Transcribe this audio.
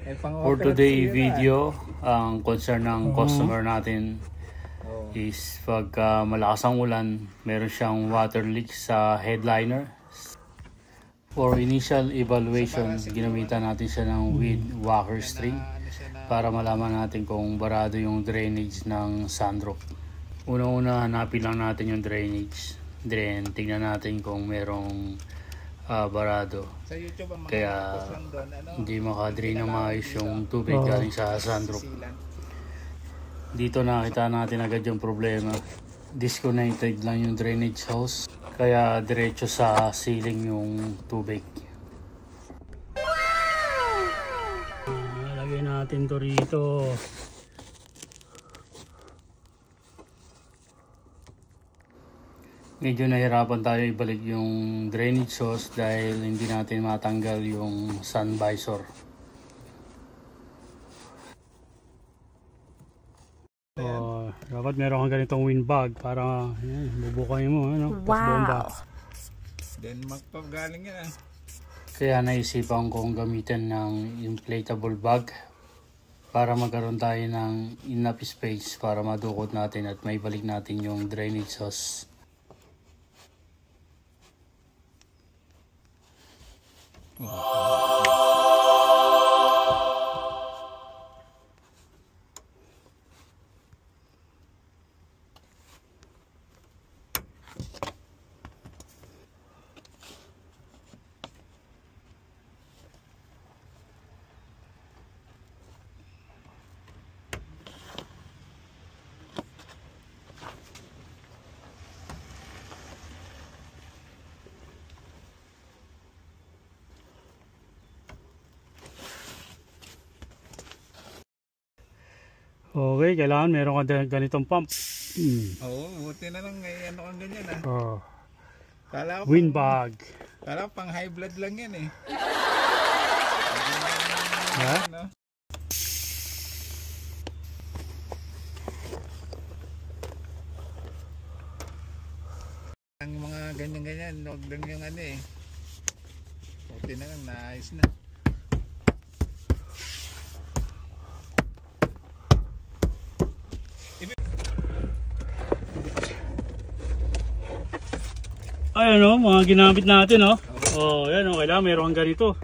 For today video, ang concern ng customer natin is pagka malakas ang ulan, meron siyang water leak sa headliner. For initial evaluation, ginamitan natin siya ng weed whacker string para malaman natin kung barado yung drainage ng sunroof. Una-una, hanapin lang natin yung drainage. Then, tingnan natin kung merong barado. Kaya hindi makadrain na maayos yung tubig galing sa sunroof. Dito nakita natin agad yung problema. Disconnected lang yung drainage hose, kaya diretso sa ceiling yung tubig. Lagay natin to rito. Medyo nahirapan tayo ibalik yung drainage hose dahil hindi natin matanggal yung sun visor. Dapat meron kang ganitong windbag para bubukay mo, ano? Wow! Then magpagaling yan. Kaya naisipan kong gamitin ng inflatable bag para magkaroon tayo ng enough space para madukot natin at maibalik natin yung drainage hose. Okay, kailangan meron ka ganitong pump. Oo, buti na lang may ano kang ganyan Windbag. Kala pang high blood lang yan eh. Ang mga ganyan-ganyan, huwag lang yung ano eh. Buti na lang, naayos na. Ayan o, mga ginamit natin o. Ayan o, kailangan meron kang ganito.